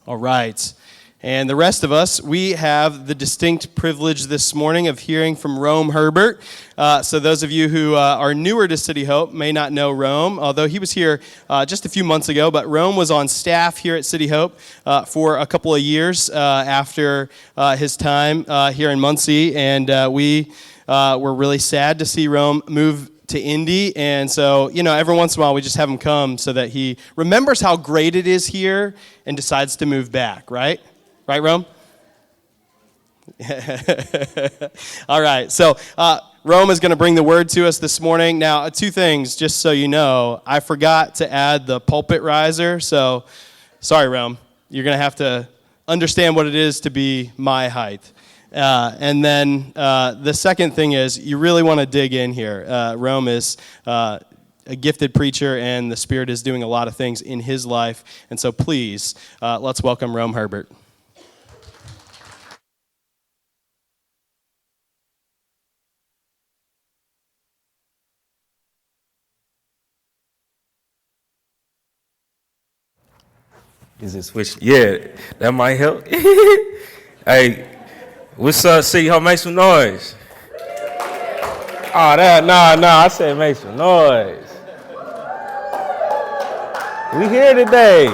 All right. And the rest of us, we have the distinct privilege this morning of hearing from Rome Herbert. So those of you who are newer to City Hope may not know Rome, although he was here just a few months ago. But Rome was on staff here at City Hope for a couple of years after his time here in Muncie. And we were really sad to see Rome move to Indy, and so, every once in a while we just have him come so that he remembers how great it is here and decides to move back, right? Right, Rome? All right, so Rome is going to bring the word to us this morning. Now, two things, just so you know. I forgot to add the pulpit riser, so sorry, Rome. You're going to have to understand what it is to be my height. And then the second thing is you really want to dig in here. Rome is a gifted preacher, and the Spirit is doing a lot of things in his life. And so please, let's welcome Rome Herbert. Is it switch? Yeah, that might help. Hey, what's up, City Hope? Make some noise. Oh, I said make some noise. We here today.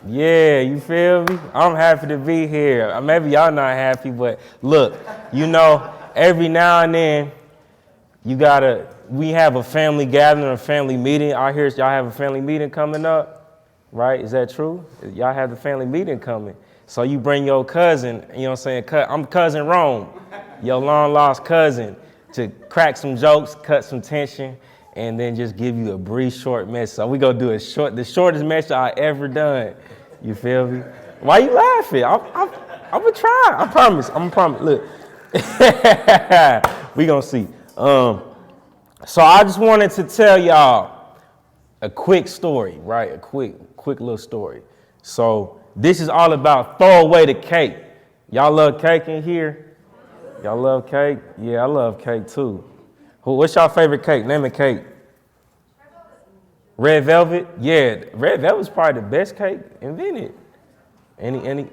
Yeah, you feel me? I'm happy to be here. Maybe y'all not happy, but look, every now and then, we have a family gathering, a family meeting. I hear y'all have a family meeting coming up. Right? Is that true? Y'all have the family meeting coming. So you bring your cousin, I'm cousin Rome, your long lost cousin, to crack some jokes, cut some tension, and then just give you a brief short message. So we gonna do the shortest message I ever done. You feel me? Why you laughing? I'm gonna try. I promise. Look. We gonna see. So I just wanted to tell y'all a quick story, right? A quick little story. So this is all about throw away the cake. Y'all love cake in here? Y'all love cake? Yeah, I love cake too. What's your favorite cake? Name a cake. Red velvet? Yeah, red velvet's probably the best cake invented. Any?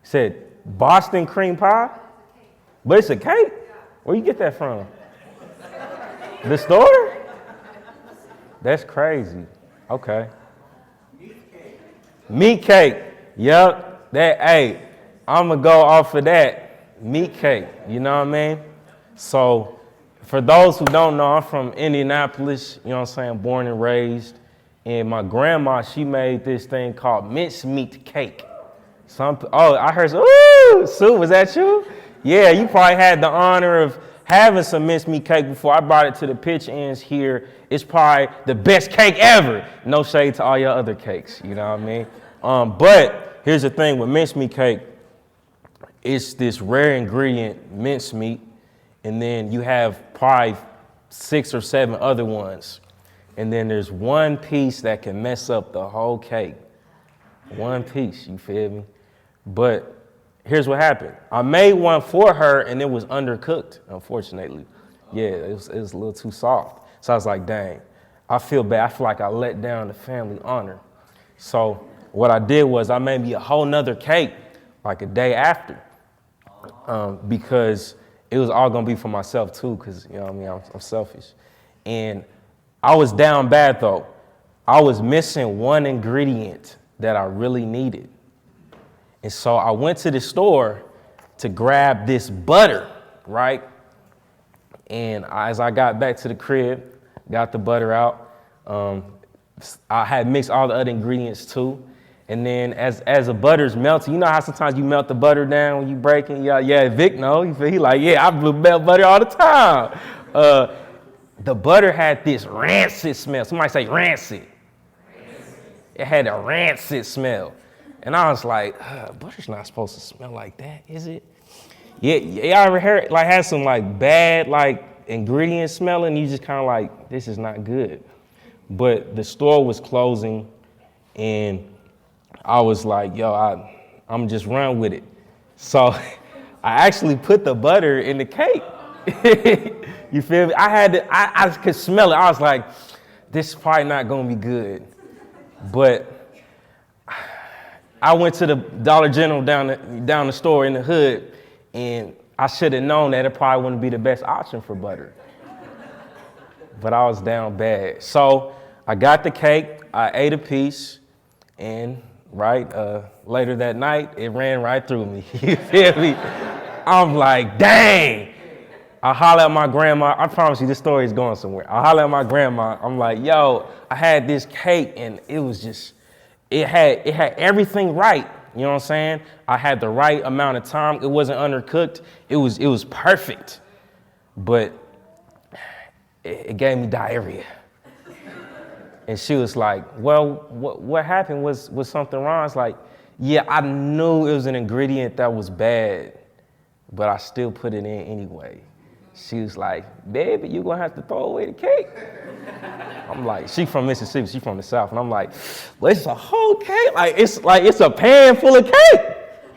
Said Boston cream pie? But it's a cake? Where you get that from? The store? That's crazy. Okay. Meat cake. Yep. I'm going to go off of that. Meat cake. You know what I mean? So, for those who don't know, I'm from Indianapolis, born and raised. And my grandma, she made this thing called mincemeat cake. I heard, ooh, Sue, was that you? Yeah, you probably had the honor of having some mincemeat cake before. I brought it to the pitch ends here. It's probably the best cake ever. No shade to all your other cakes, you know what I mean? But here's the thing with mincemeat cake. It's this rare ingredient, mincemeat, and then you have probably 6 or 7 other ones. And then there's one piece that can mess up the whole cake. One piece, you feel me? But here's what happened. I made one for her, and it was undercooked, unfortunately. Yeah, it was a little too soft. So I was like, dang, I feel bad. I feel like I let down the family honor. So what I did was I made me a whole nother cake like a day after because it was all going to be for myself, too, because, I'm selfish. And I was down bad, though. I was missing one ingredient that I really needed. And so I went to the store to grab this butter, right? And as I got back to the crib, got the butter out, I had mixed all the other ingredients too. And then as the butter's melting, you know how sometimes you melt the butter down when you break it? Yeah, Vic know. He like, yeah, I melt butter all the time. The butter had this rancid smell. Somebody say rancid. It had a rancid smell. And I was like, butter's not supposed to smell like that, is it? Yeah, y'all ever heard, had some, bad, ingredients smelling? You just kind of like, this is not good. But the store was closing, and I was like, yo, I'm just run with it. So I actually put the butter in the cake. You feel me? I could smell it. I was like, this is probably not going to be good. But I went to the Dollar General down the store in the hood, and I should have known that it probably wouldn't be the best option for butter. But I was down bad. So I got the cake, I ate a piece, and later that night, it ran right through me. You feel me? I'm like, dang. I holler at my grandma. I promise you this story is going somewhere. I holler at my grandma. I'm like, yo, I had this cake, and it was just, it had everything right. You know what I'm saying? I had the right amount of time. It wasn't undercooked. It was perfect. But it gave me diarrhea. And she was like, well, what happened? Was something wrong? I was like, yeah, I knew it was an ingredient that was bad, but I still put it in anyway. She was like, baby, you're going to have to throw away the cake. I'm like, she from Mississippi, she from the South. And I'm like, well, it's a whole cake. It's a pan full of cake.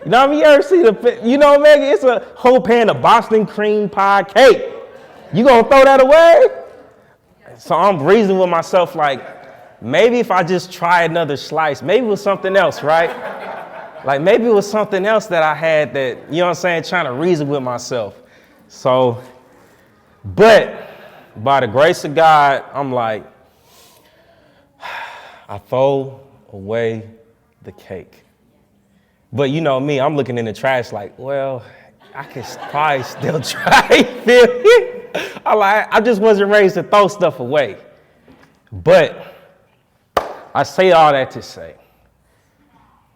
You know what I mean? You ever see Megan? It's a whole pan of Boston cream pie cake. You going to throw that away? So I'm reasoning with myself like, maybe if I just try another slice, maybe it was something else, right? Like maybe it was something else that I had that, you know what I'm saying, trying to reason with myself. So, but by the grace of God, I'm like, I throw away the cake. But you know me, I'm looking in the trash like, well, I could probably still try, feel me? I just wasn't raised to throw stuff away. But I say all that to say,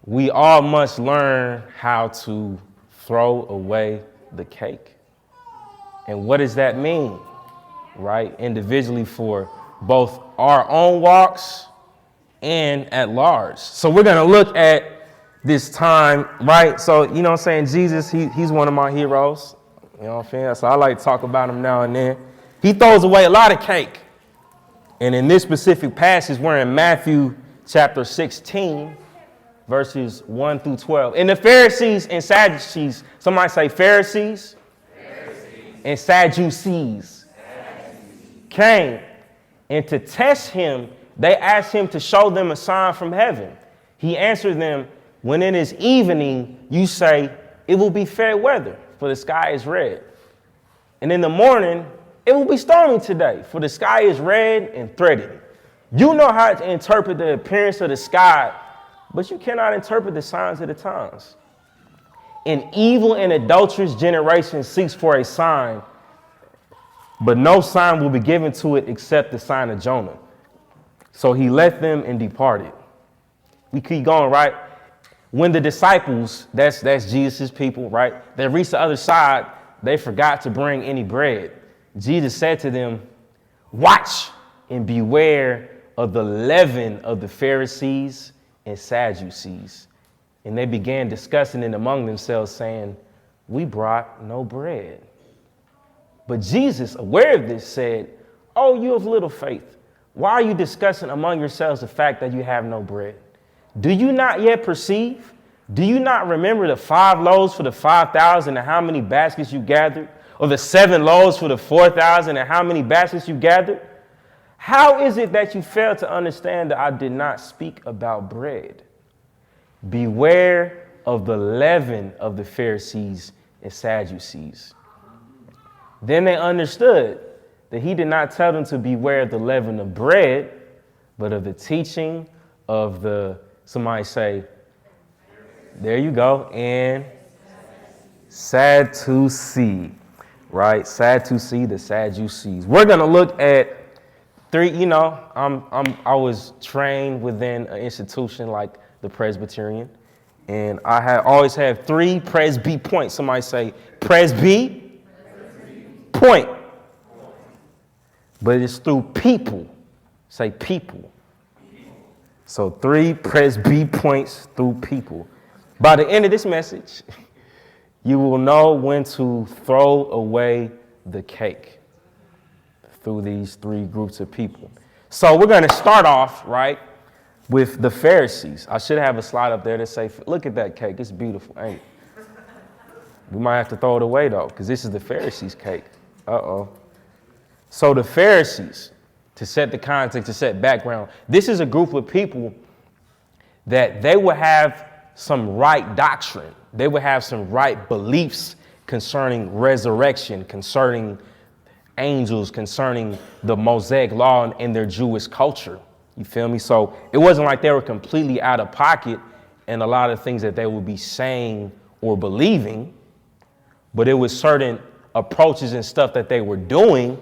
we all must learn how to throw away the cake. And what does that mean, right? Individually for both our own walks and at large. So we're going to look at this time, right? So, you know what I'm saying? Jesus, he's one of my heroes. You know what I'm saying? So I like to talk about him now and then. He throws away a lot of cake. And in this specific passage, we're in Matthew chapter 16, verses 1 through 12. And the Pharisees and Sadducees, somebody say Pharisees and Sadducees came. And to test him, they asked him to show them a sign from heaven. He answered them, when it is evening, you say, it will be fair weather, for the sky is red. And in the morning, it will be stormy today, for the sky is red and threatening. You know how to interpret the appearance of the sky, but you cannot interpret the signs of the times. An evil and adulterous generation seeks for a sign, but no sign will be given to it except the sign of Jonah. So he left them and departed. We keep going, right? When the disciples, that's Jesus' people, right? They reached the other side, they forgot to bring any bread. Jesus said to them, watch and beware of the leaven of the Pharisees and Sadducees. And they began discussing it among themselves, saying, we brought no bread. But Jesus, aware of this, said, oh, you of little faith, why are you discussing among yourselves the fact that you have no bread? Do you not yet perceive? Do you not remember the 5 loaves for the 5,000 and how many baskets you gathered? Or the 7 loaves for the 4,000 and how many baskets you gathered? How is it that you fail to understand that I did not speak about bread? Beware of the leaven of the Pharisees and Sadducees. Then they understood that he did not tell them to beware of the leaven of bread, but of the teaching of the, somebody say, there you go, and Sadducee, right? Sadducee, the Sadducees. We're going to look at 3, I was trained within an institution like the Presbyterian, and I always have 3 Presby points. Somebody say Presby point. But it's through people. Say people. So 3 Presby points through people. By the end of this message, you will know when to throw away the cake through these 3 groups of people. So we're going to start off, right, with the Pharisees. I should have a slide up there that say, look at that cake. It's beautiful, ain't it? We might have to throw it away, though, because this is the Pharisees' cake. Uh-oh. So the Pharisees, to set the context, to set background, this is a group of people that they would have some right doctrine. They would have some right beliefs concerning resurrection, concerning angels, concerning the Mosaic law in their Jewish culture. You feel me? So it wasn't like they were completely out of pocket in a lot of things that they would be saying or believing, but it was certain approaches and stuff that they were doing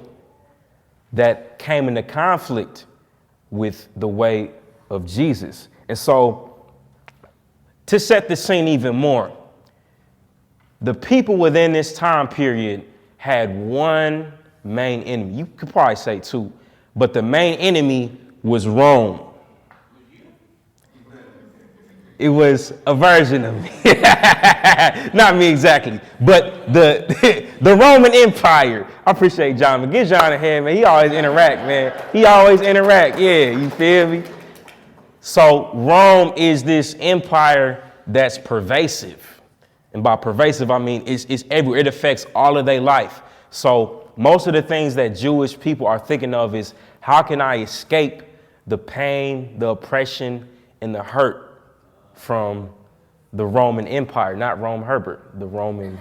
that came into conflict with the way of Jesus. And so to set the scene even more, the people within this time period had one main enemy. You could probably say two, but the main enemy was Rome. It was a version of me. Not me exactly, but the Roman Empire. I appreciate John, but give John a hand, man. He always interact, man. He always interact. Yeah, you feel me? So Rome is this empire that's pervasive. And by pervasive, I mean it's everywhere. It affects all of their life. So most of the things that Jewish people are thinking of is, how can I escape the pain, the oppression, and the hurt from the Roman Empire? Not Rome Herbert, the Roman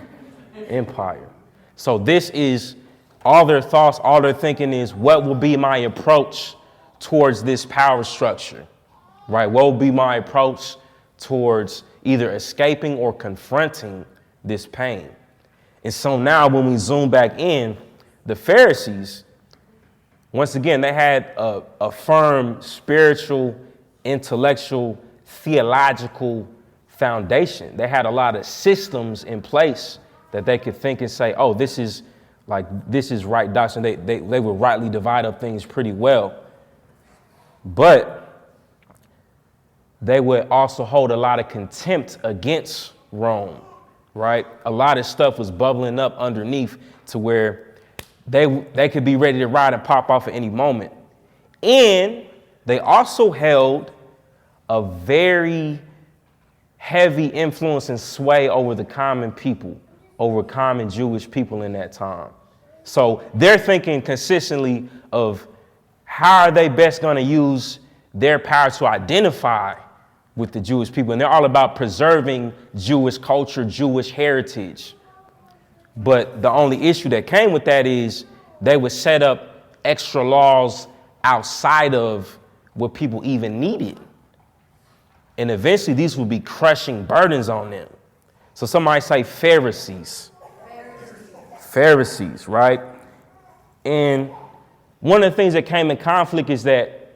Empire. So this is all their thoughts, all their thinking is, what will be my approach towards this power structure, right? What will be my approach towards either escaping or confronting this pain? And so now when we zoom back in, the Pharisees, once again, they had a firm spiritual, intellectual, theological foundation. They had a lot of systems in place that they could think and say, oh, this is right doctrine. They would rightly divide up things pretty well. But they would also hold a lot of contempt against Rome, right? A lot of stuff was bubbling up underneath to where they could be ready to ride and pop off at any moment. And they also held a very heavy influence and sway over the common people, over common Jewish people in that time. So they're thinking consistently of how are they best going to use their power to identify with the Jewish people. And they're all about preserving Jewish culture, Jewish heritage. But the only issue that came with that is they would set up extra laws outside of what people even needed. And eventually these would be crushing burdens on them. So some might say Pharisees. Pharisees, right? And one of the things that came in conflict is that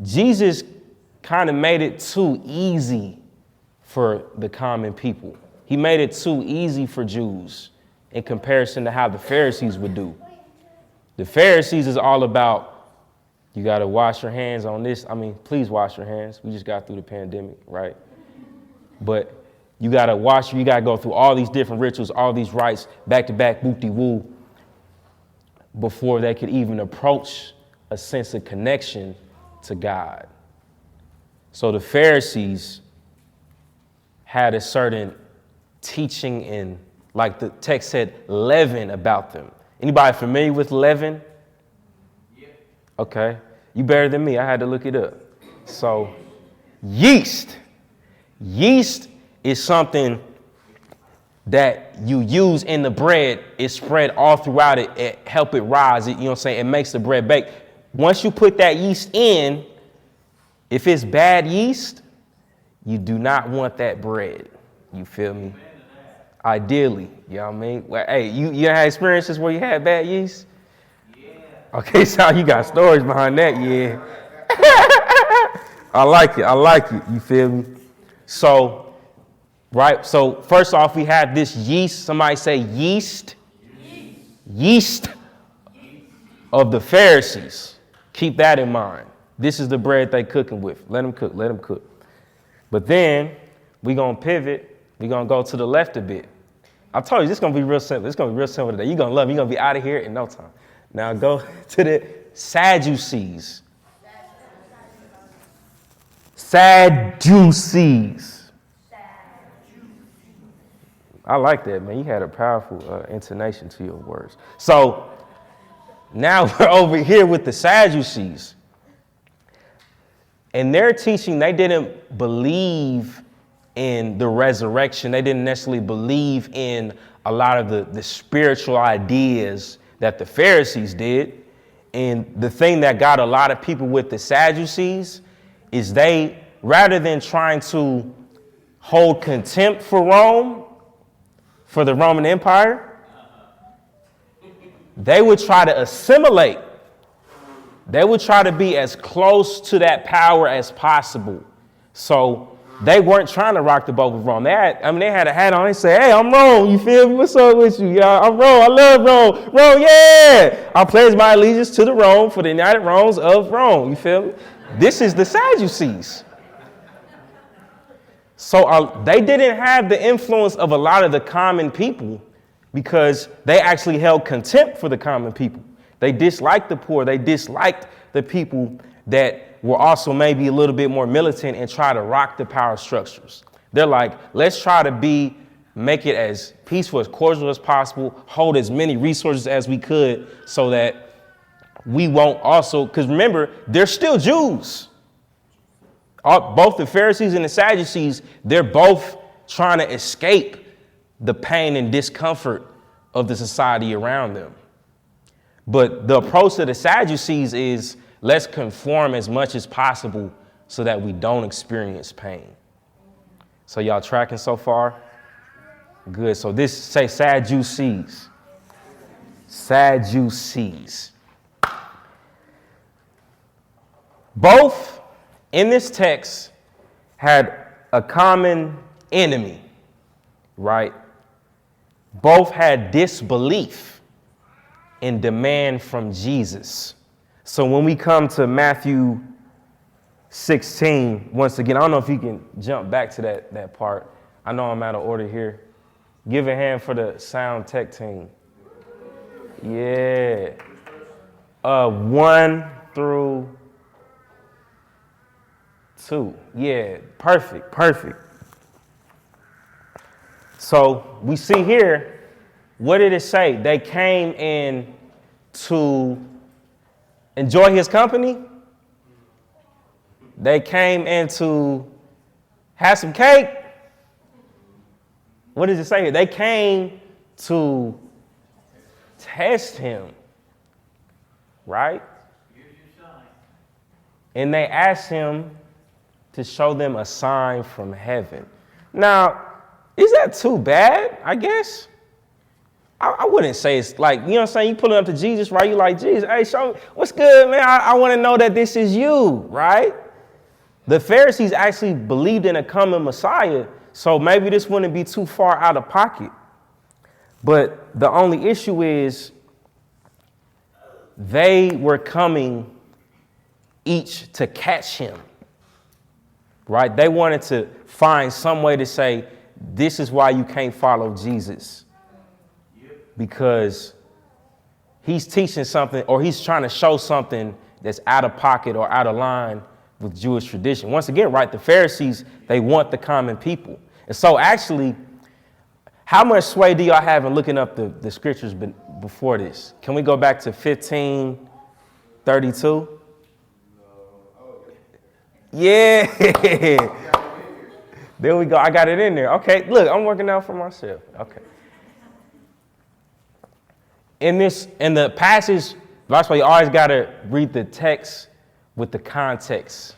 Jesus kind of made it too easy for the common people. He made it too easy for Jews in comparison to how the Pharisees would do. The Pharisees is all about, you got to wash your hands on this. I mean, please wash your hands. We just got through the pandemic, right? But you got to you got to go through all these different rituals, all these rites, back to back, boop-de-woo, before they could even approach a sense of connection to God. So the Pharisees had a certain teaching and, like the text said, leaven about them. Anybody familiar with leaven? Yeah. Okay. You better than me. I had to look it up. So yeast. Yeast is something that you use in the bread. It's spread all throughout it, help it rise. You know what I'm saying? It makes the bread bake. Once you put that yeast in, if it's bad yeast, you do not want that bread. You feel me? Ideally, you know what I mean? Well, hey, you had experiences where you had bad yeast? Yeah. Okay, so you got stories behind that, yeah. I like it, you feel me? So, right, so first off, we have this yeast. Somebody say yeast. Yeast of the Pharisees. Keep that in mind. This is the bread they cooking with. Let them cook. But then we're going to pivot. We're going to go to the left a bit. I told you, this is going to be real simple. It's going to be real simple today. You're going to love it. You're going to be out of here in no time. Now go to the Sadducees. Sadducees. I like that, man. You had a powerful intonation to your words. So now we're over here with the Sadducees. And their teaching, they didn't believe in the resurrection. They didn't necessarily believe in a lot of the spiritual ideas that the Pharisees did. And the thing that got a lot of people with the Sadducees is they, rather than trying to hold contempt for Rome, for the Roman Empire, they would try to assimilate. They would try to be as close to that power as possible. So they weren't trying to rock the boat with Rome. They had a hat on. They say, "Hey, I'm Rome. You feel me? What's up with you? Yeah, I'm Rome. I love Rome. Rome, yeah. I pledge my allegiance to the Rome for the United Romes of Rome." You feel me? This is the Sadducees. So they didn't have the influence of a lot of the common people because they actually held contempt for the common people. They disliked the poor. They disliked the people that were also maybe a little bit more militant and try to rock the power structures. They're like, let's try to make it as peaceful, as cordial as possible, hold as many resources as we could so that we won't also, because remember, they're still Jews. Both the Pharisees and the Sadducees, they're both trying to escape the pain and discomfort of the society around them. But the approach to the Sadducees is, let's conform as much as possible so that we don't experience pain. So y'all tracking so far? Good. So this say Sadducees. Sadducees. Both in this text had a common enemy, right? Both had disbelief and demand from Jesus. So when we come to Matthew 16, once again, I don't know if you can jump back to that part. I know I'm out of order here. Give a hand for the sound tech team. Yeah. 1 through 2. Yeah, perfect. So we see here, what did it say? They came in to enjoy his company. They came in to have some cake. What does it say here? They came to test him, right? And they asked him to show them a sign from heaven. Now, is that too bad, I guess? I wouldn't say it's like, you know what I'm saying? You pulling up to Jesus, right? You like, Jesus, hey, show me, what's good, man? I want to know that this is you, right? The Pharisees actually believed in a coming Messiah, so maybe this wouldn't be too far out of pocket. But the only issue is they were coming each to catch him, right? They wanted to find some way to say, this is why you can't follow Jesus. Because he's teaching something, or he's trying to show something that's out of pocket or out of line with Jewish tradition. Once again, right, the Pharisees, they want the common people. And so actually, how much sway do y'all have in looking up the scriptures before this? Can we go back to 15:32? Yeah. There we go. I got it in there. Okay, look, I'm working out for myself. Okay. In the passage, that's why you always got to read the text with the context.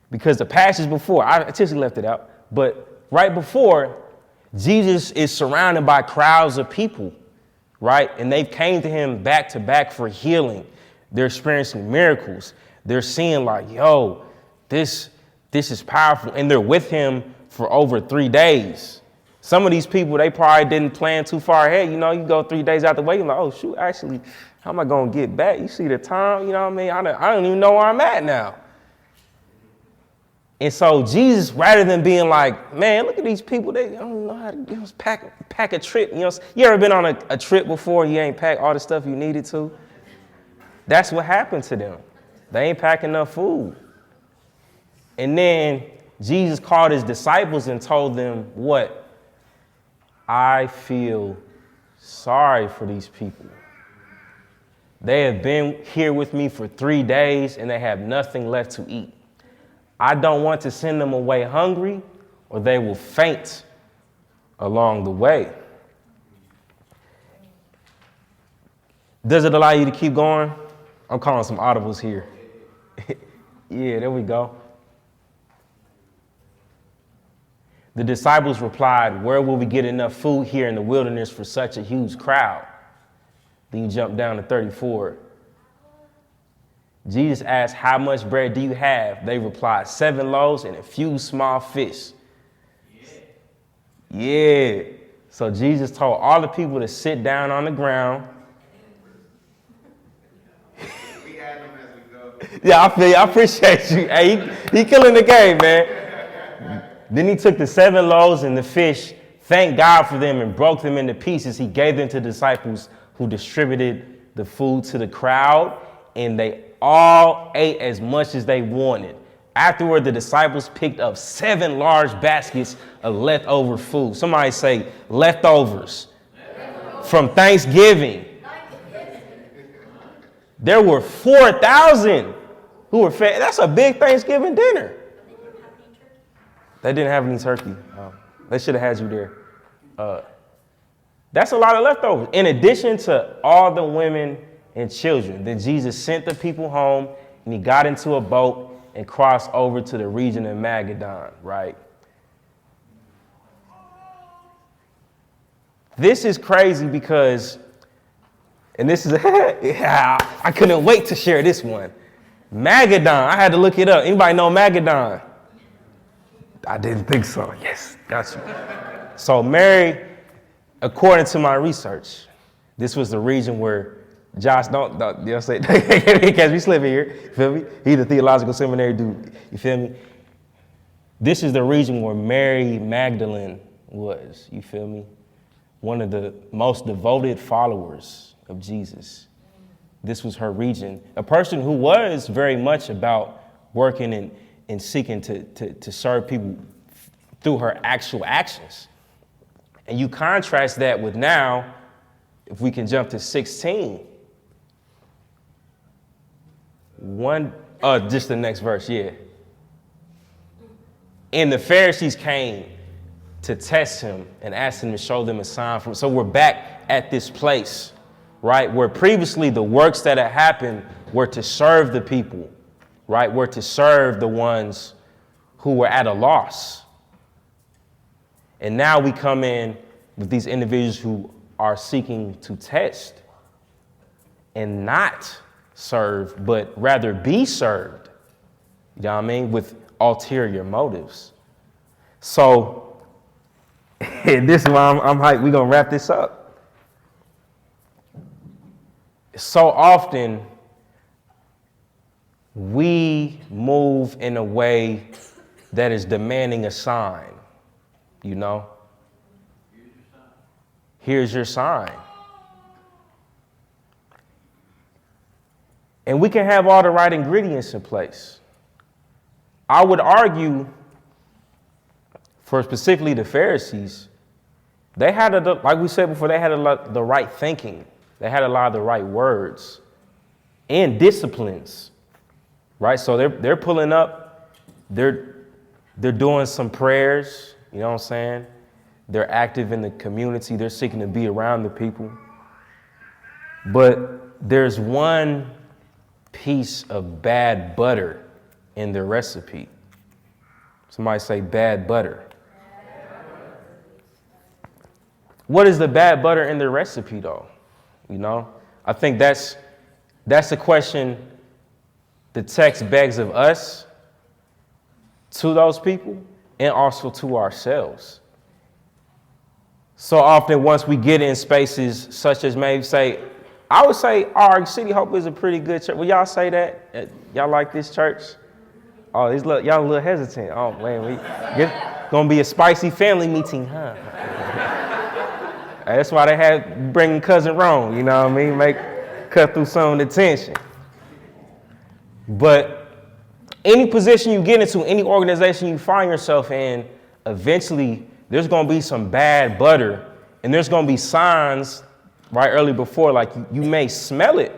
Because the passage before, I intentionally left it out, but right before, Jesus is surrounded by crowds of people, right? And they came to him back to back for healing. They're experiencing miracles. They're seeing like, yo, this is powerful. And they're with him for over 3 days. Some of these people, they probably didn't plan too far ahead. You know, you go 3 days out the way, you're like, oh, shoot, actually, how am I going to get back? You see the time, you know what I mean? I don't even know where I'm at now. And so Jesus, rather than being like, man, look at these people, they don't know how to pack a trip. You ever been on a trip before and you ain't packed all the stuff you needed to? That's what happened to them. They ain't packing enough food. And then Jesus called his disciples and told them what? I feel sorry for these people. They have been here with me for 3 days and they have nothing left to eat. I don't want to send them away hungry or they will faint along the way. Does it allow you to keep going? I'm calling some audibles here. Yeah, there we go. The disciples replied, "Where will we get enough food here in the wilderness for such a huge crowd?" Then you jump down to 34. Jesus asked, "How much bread do you have?" They replied, 7 loaves and a few small fish. Yeah. So Jesus told all the people to sit down on the ground. We add them as we go. Yeah, I feel you. I appreciate you. Hey, he killing the game, man. Then he took the 7 loaves and the fish, thanked God for them, and broke them into pieces. He gave them to the disciples, who distributed the food to the crowd, and they all ate as much as they wanted. Afterward, the disciples picked up 7 large baskets of leftover food. Somebody say leftovers. From Thanksgiving. There were 4,000 who were fed. That's a big Thanksgiving dinner. They didn't have any turkey. They should have had you there. That's a lot of leftovers. In addition to all the women and children, then Jesus sent the people home, and he got into a boat and crossed over to the region of Magadan, right? This is crazy because, and this is, I couldn't wait to share this one. Magadan, I had to look it up. Anybody know Magadan? I didn't think so. Yes, got you. So Mary, according to my research, this was the region where Josh, don't say, catch me slipping here, you feel me? He's a theological seminary dude, you feel me? This is the region where Mary Magdalene was, you feel me? One of the most devoted followers of Jesus. This was her region. A person who was very much about working and seeking to serve people through her actual actions. And you contrast that with now, if we can jump to 16. Just the next verse, yeah. And the Pharisees came to test him and asked him to show them a sign from. So we're back at this place, right? Where previously the works that had happened were to serve the people, right? Were to serve the ones who were at a loss. And now we come in with these individuals who are seeking to test and not serve, but rather be served. You know what I mean? With ulterior motives. So, this is why I'm hyped. We're going to wrap this up. So often, we move in a way that is demanding a sign, you know? Here's your sign. And we can have all the right ingredients in place. I would argue, for specifically the Pharisees, they had, like we said before, they had the right thinking. They had a lot of the right words and disciplines, right? So they're pulling up, they're doing some prayers, you know what I'm saying? They're active in the community. They're seeking to be around the people. But there's one piece of bad butter in their recipe. Somebody say bad butter. What is the bad butter in their recipe, though? You know, I think that's the question the text begs of us to those people and also to ourselves. So often, once we get in spaces such as maybe say, I would say our City Hope is a pretty good church. Will y'all say that? Y'all like this church? Oh, y'all a little hesitant. Oh, man, gonna be a spicy family meeting, huh? That's why they had bringing Cousin Rome, you know what I mean? Cut through some of the tension. But any position you get into, any organization you find yourself in, eventually there's going to be some bad butter, and there's going to be signs right early before, like you may smell it,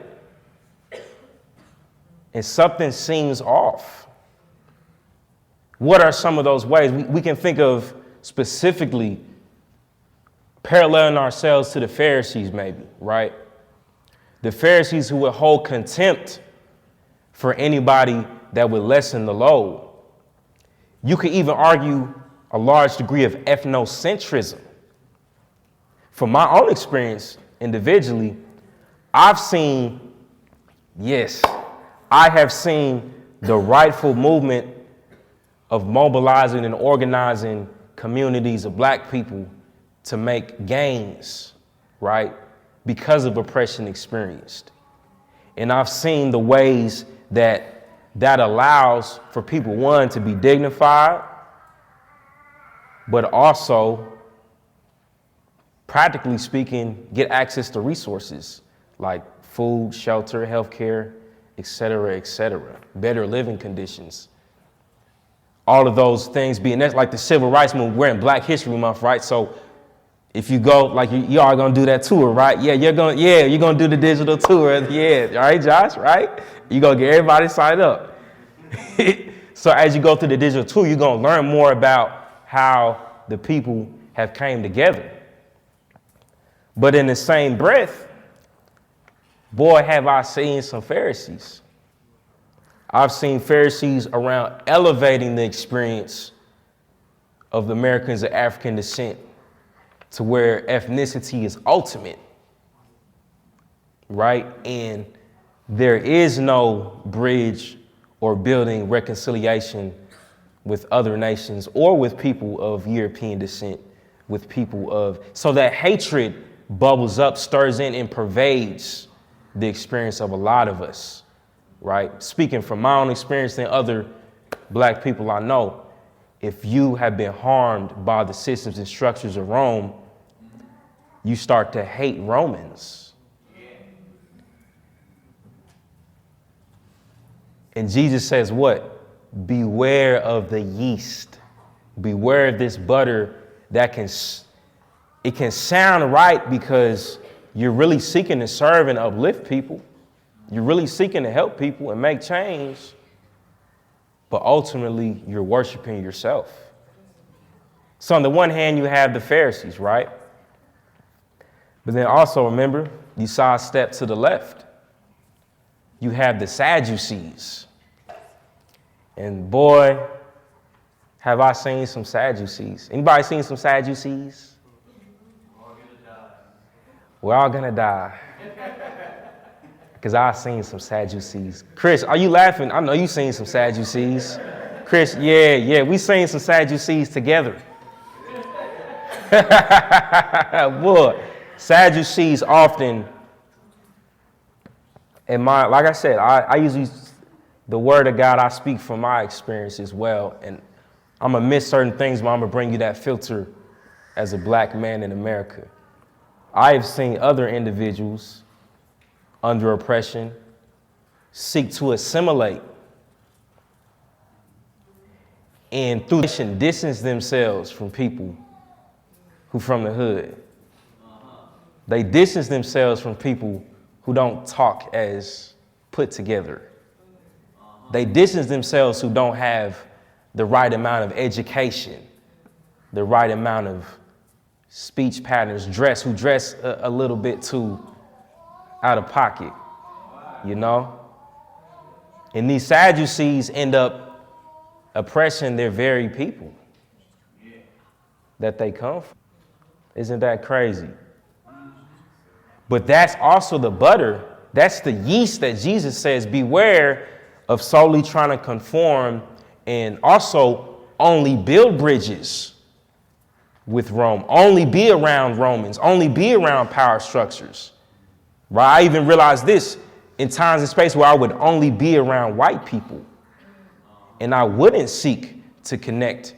and something seems off. What are some of those ways? We can think of specifically paralleling ourselves to the Pharisees, maybe, right? The Pharisees who would hold contempt for anybody that would lessen the load. You could even argue a large degree of ethnocentrism. From my own experience individually, I have seen the rightful movement of mobilizing and organizing communities of black people to make gains, right? Because of oppression experienced. And I've seen the ways that allows for people, one, to be dignified, but also, practically speaking, get access to resources like food, shelter, healthcare, et cetera, better living conditions. All of those things being, that's like the civil rights movement. We're in Black History Month, right? So if you go, like you are gonna do that tour, right? You're gonna do the digital tour. Yeah, all right, Josh, right? You're gonna get everybody signed up. So as you go through the digital tour, you're gonna learn more about how the people have came together. But in the same breath, boy, have I seen some Pharisees. I've seen Pharisees around elevating the experience of the Americans of African descent to where ethnicity is ultimate, right? And there is no bridge or building reconciliation with other nations or with people of European descent, with people of, so that hatred bubbles up, stirs in, and pervades the experience of a lot of us, right? Speaking from my own experience and other black people I know, if you have been harmed by the systems and structures of Rome, you start to hate Romans. And Jesus says what? Beware of the yeast. Beware of this butter that it can sound right because you're really seeking to serve and uplift people. You're really seeking to help people and make change. But ultimately, you're worshiping yourself. So on the one hand, you have the Pharisees, right? But then also remember, you sidestep to the left. You have the Sadducees. And boy, have I seen some Sadducees. Anybody seen some Sadducees? We're all gonna die. Because I've seen some Sadducees. Chris, are you laughing? I know you've seen some Sadducees. Chris, yeah, we seen some Sadducees together. Boy, Sadducees often, like I said, I usually, the word of God, I speak from my experience as well. And I'm going to miss certain things, but I'm going to bring you that filter as a black man in America. I have seen other individuals under oppression seek to assimilate and through this distance themselves from people who from the hood. They distance themselves from people who don't talk as put together. They distance themselves who don't have the right amount of education, the right amount of speech patterns, who dress a little bit too out of pocket, you know? And these Sadducees end up oppressing their very people that they come from. Isn't that crazy? But that's also the butter. That's the yeast that Jesus says, beware of solely trying to conform and also only build bridges with Rome, only be around Romans, only be around power structures. Right? I even realized this in times and space where I would only be around white people and I wouldn't seek to connect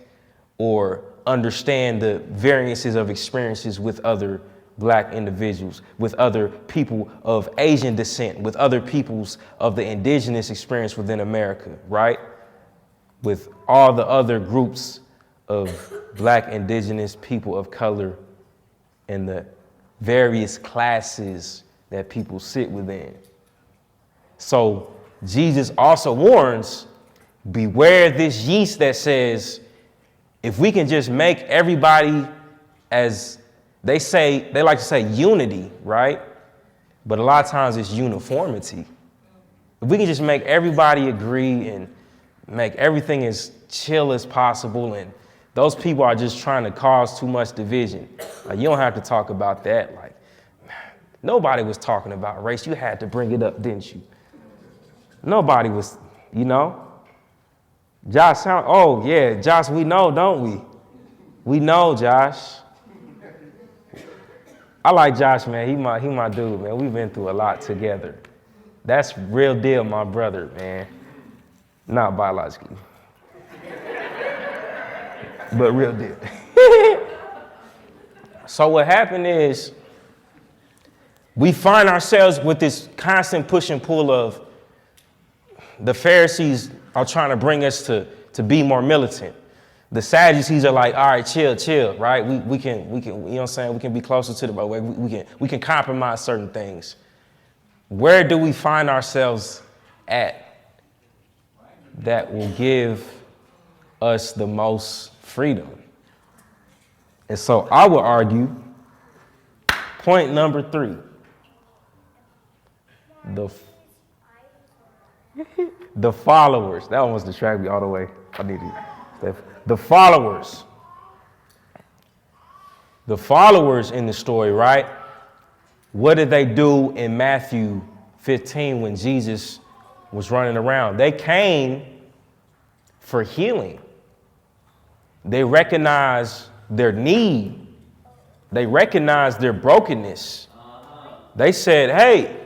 or understand the variances of experiences with other black individuals, with other people of Asian descent, with other peoples of the indigenous experience within America, right? With all the other groups of black, indigenous, people of color, and the various classes that people sit within. So Jesus also warns, beware this yeast that says, if we can just make everybody, as they like to say unity, right? But a lot of times it's uniformity. If we can just make everybody agree and make everything as chill as possible, and those people are just trying to cause too much division. Like, you don't have to talk about that. Like, nobody was talking about race. You had to bring it up, didn't you? Nobody was, Josh, oh yeah, Josh, we know, don't we? We know, Josh. I like Josh, man. He my dude, man. We've been through a lot together. That's real deal, my brother, man. Not biologically, but real deal. So what happened is we find ourselves with this constant push and pull of the Pharisees are trying to bring us to be more militant. The Sadducees are like, all right, chill, right? We can, you know what I'm saying? We can be closer to the way we can compromise certain things. Where do we find ourselves at that will give us the most freedom? And so I would argue point number 3, the followers. That one was distracting me all the way. I needed the followers. The followers in the story, right? What did they do in Matthew 15 when Jesus was running around? They came for healing. They recognized their need. They recognized their brokenness. They said, hey,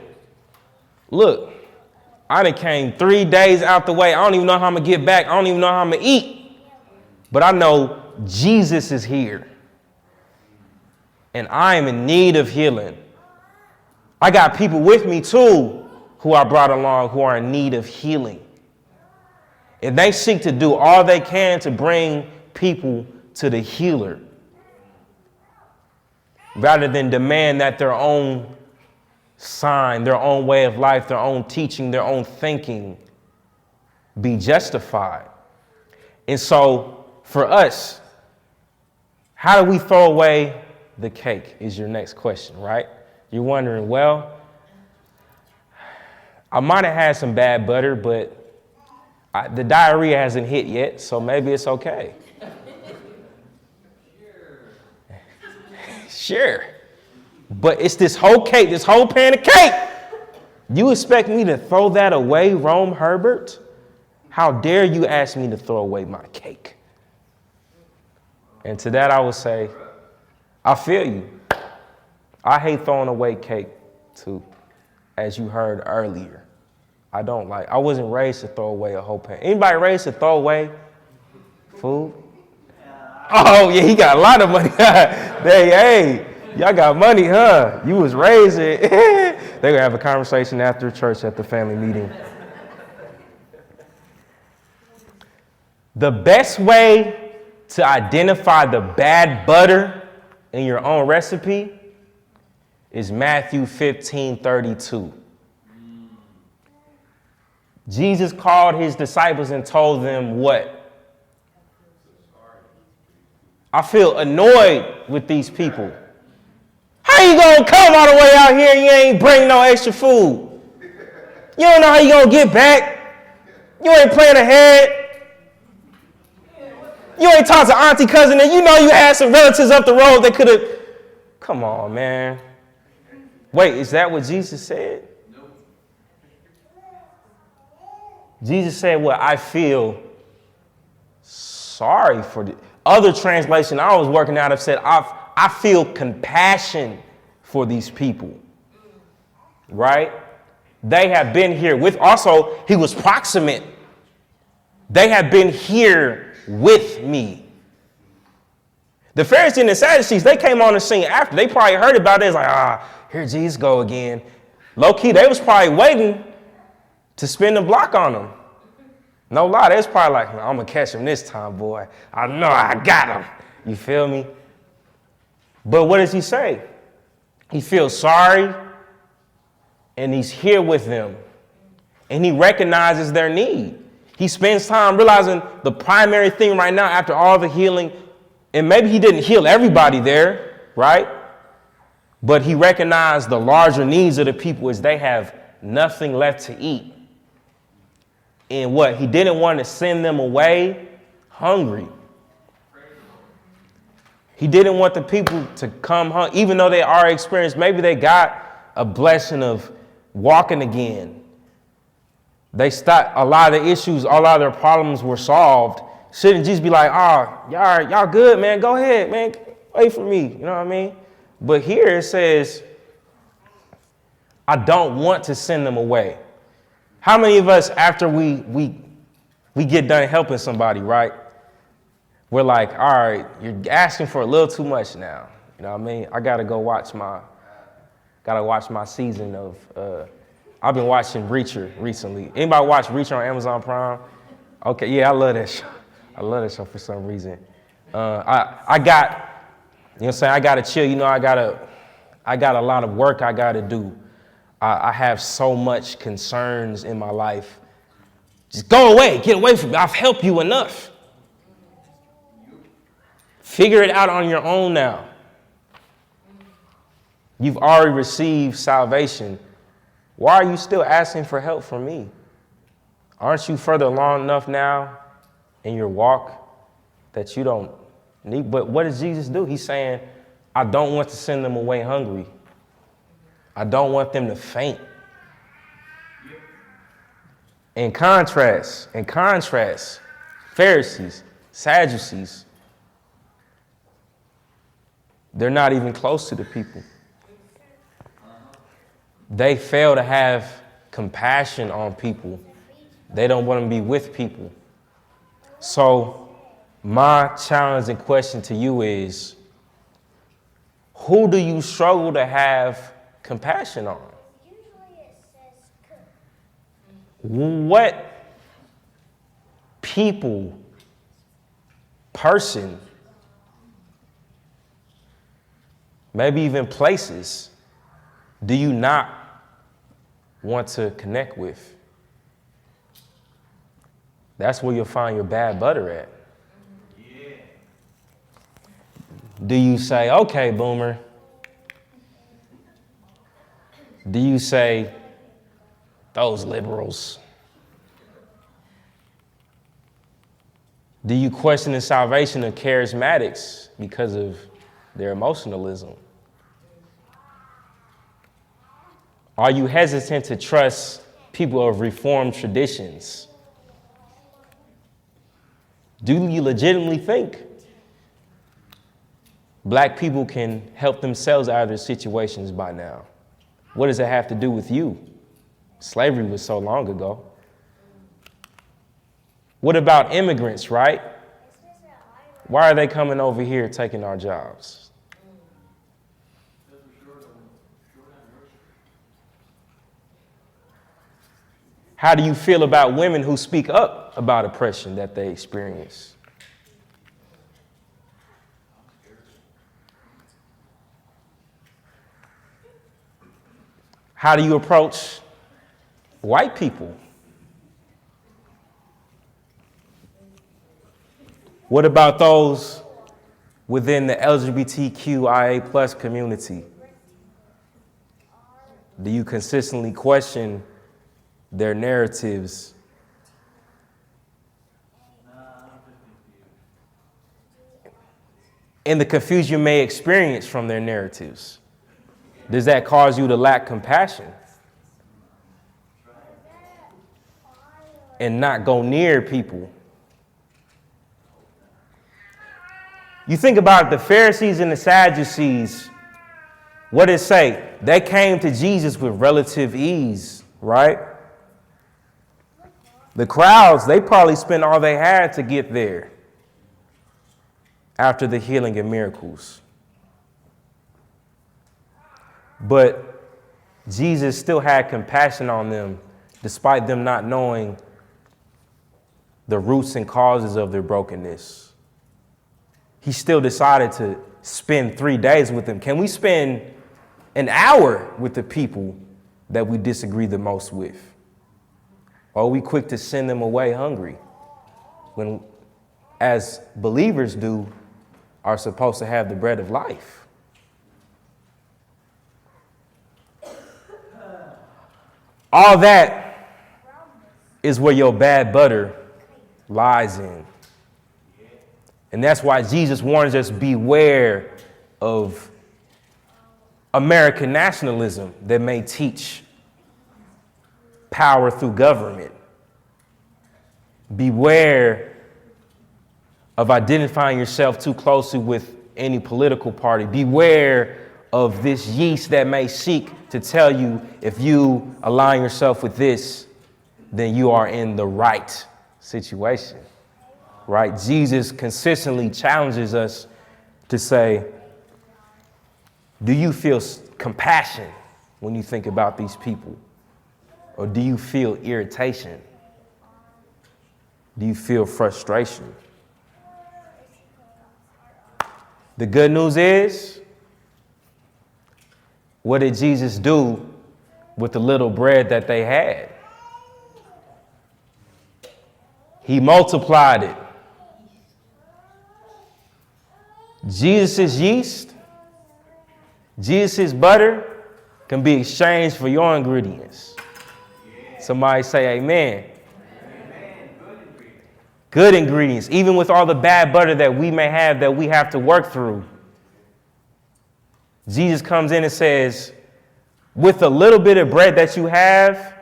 look, I done came 3 days out the way. I don't even know how I'm going to get back. I don't even know how I'm going to eat. But I know Jesus is here. And I am in need of healing. I got people with me too who I brought along who are in need of healing. And they seek to do all they can to bring people to the healer, rather than demand that their own sign, their own way of life, their own teaching, their own thinking be justified. And so for us, how do we throw away the cake is your next question, right? You're wondering, well, I might have had some bad butter, but the diarrhea hasn't hit yet, so maybe it's okay. Sure. But it's this whole cake, this whole pan of cake. You expect me to throw that away, Rome Herbert? How dare you ask me to throw away my cake? And to that I would say, I feel you. I hate throwing away cake too, as you heard earlier. I wasn't raised to throw away a whole pan. Anybody raised to throw away food? Oh yeah, he got a lot of money. Hey, y'all got money, huh? You was raised it. They're gonna have a conversation after church at the family meeting. The best way to identify the bad butter in your own recipe is Matthew 15:32. Jesus called his disciples and told them what? I feel annoyed with these people. How you gonna come all the way out here and you ain't bring no extra food? You don't know how you gonna get back. You ain't plan ahead. You ain't talked to auntie, cousin, and you know you had some relatives up the road that could have. Come on, man. Wait, is that what Jesus said? Nope. Jesus said, well, I feel sorry for the other translation I was working out have said, I feel compassion for these people. Right? They have been here with, also, he was proximate. They have been here with me. The Pharisees and the Sadducees, they came on the scene after. They probably heard about it. It's like, here Jesus go again. Low key, they was probably waiting to spin the block on him. No lie, they was probably like, I'm going to catch him this time, boy. I know I got him. You feel me? But what does he say? He feels sorry, and he's here with them. And he recognizes their need. He spends time realizing the primary thing right now after all the healing, and maybe he didn't heal everybody there, right? But he recognized the larger needs of the people is they have nothing left to eat. And what? He didn't want to send them away hungry. He didn't want the people to come home, even though they are experienced. Maybe they got a blessing of walking again. They stopped a lot of the issues, a lot of their problems were solved. Shouldn't Jesus be like, oh, y'all good, man. Go ahead, man. Wait for me. You know what I mean? But here it says, I don't want to send them away. How many of us, after we get done helping somebody, right? We're like, all right, you're asking for a little too much now. You know what I mean? I gotta watch my season of. I've been watching Reacher recently. Anybody watch Reacher on Amazon Prime? Okay, yeah, I love that show. I love that show for some reason. I got, you know what I'm saying? I gotta chill. You know, I got a lot of work I gotta do. I have so much concerns in my life. Just go away, get away from me. I've helped you enough. Figure it out on your own now. You've already received salvation. Why are you still asking for help from me? Aren't you further along enough now in your walk that you don't need? But what does Jesus do? He's saying, I don't want to send them away hungry. I don't want them to faint. In contrast, Pharisees, Sadducees, they're not even close to the people. They fail to have compassion on people. They don't want to be with people. So my challenge and question to you is, who do you struggle to have compassion on? What people, person, maybe even places, do you not want to connect with? That's where you'll find your bad butter at. Yeah. Do you say, okay, boomer? Do you say, those liberals? Do you question the salvation of charismatics because of their emotionalism? Are you hesitant to trust people of reformed traditions? Do you legitimately think black people can help themselves out of their situations by now? What does it have to do with you? Slavery was so long ago. What about immigrants, right? Why are they coming over here taking our jobs? How do you feel about women who speak up about oppression that they experience? How do you approach white people? What about those within the LGBTQIA plus community? Do you consistently question their narratives? And the confusion you may experience from their narratives? Does that cause you to lack compassion and not go near people? You think about the Pharisees and the Sadducees, what did it say? They came to Jesus with relative ease, right? The crowds, they probably spent all they had to get there after the healing and miracles. But Jesus still had compassion on them, despite them not knowing the roots and causes of their brokenness. He still decided to spend 3 days with them. Can we spend an hour with the people that we disagree the most with? Or are we quick to send them away hungry? When, as believers do, are supposed to have the bread of life. All that is where your bad butter lies in. And that's why Jesus warns us, beware of American nationalism that may teach power through government. Beware of identifying yourself too closely with any political party. Beware of this yeast that may seek to tell you if you align yourself with this, then you are in the right situation, right? Jesus consistently challenges us to say, do you feel compassion when you think about these people? Or do you feel irritation? Do you feel frustration? The good news is, what did Jesus do with the little bread that they had? He multiplied it. Jesus' yeast, Jesus' butter can be exchanged for your ingredients. Somebody say amen. Good ingredients, even with all the bad butter that we may have that we have to work through. Jesus comes in and says, with a little bit of bread that you have,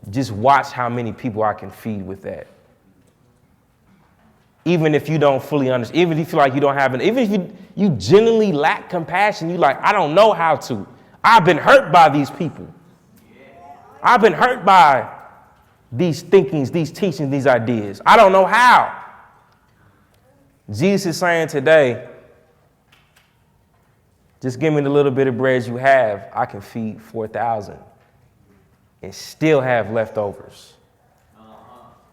just watch how many people I can feed with that. Even if you don't fully understand, even if you feel like you don't have it, even if you genuinely lack compassion, you like, I don't know how to. I've been hurt by these people. I've been hurt by these thinkings, these teachings, these ideas. I don't know how. Jesus is saying today, just give me the little bit of bread you have. I can feed 4,000 and still have leftovers.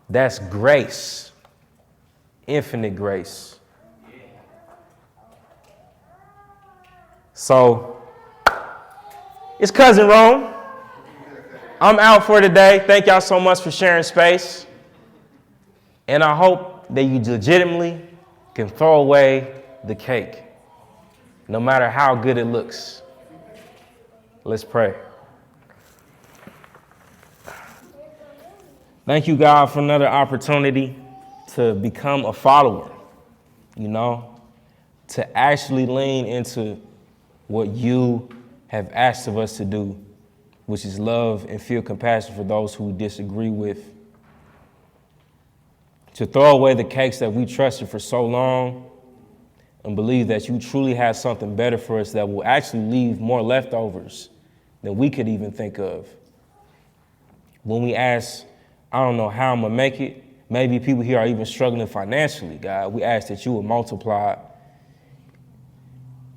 That's grace. Infinite grace. So, it's Cousin Rome. I'm out for today. Thank y'all so much for sharing space. And I hope that you legitimately can throw away the cake, no matter how good it looks. Let's pray. Thank you, God, for another opportunity to become a follower, to actually lean into what you have asked of us to do, which is love and feel compassion for those who we disagree with. To throw away the cakes that we trusted for so long and believe that you truly have something better for us that will actually leave more leftovers than we could even think of. When we ask, I don't know how I'm going to make it, maybe people here are even struggling financially, God, we ask that you would multiply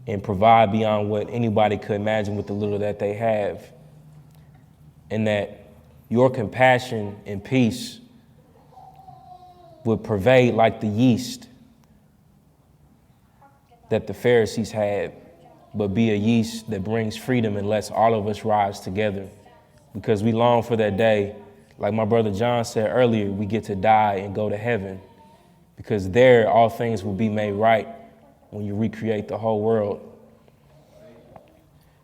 and provide beyond what anybody could imagine with the little that they have. And that your compassion and peace would pervade like the yeast that the Pharisees had, but be a yeast that brings freedom and lets all of us rise together. Because we long for that day, like my brother John said earlier, we get to die and go to heaven. Because there, all things will be made right when you recreate the whole world.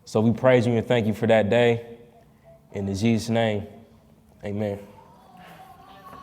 So we praise you and thank you for that day. In Jesus' name, amen.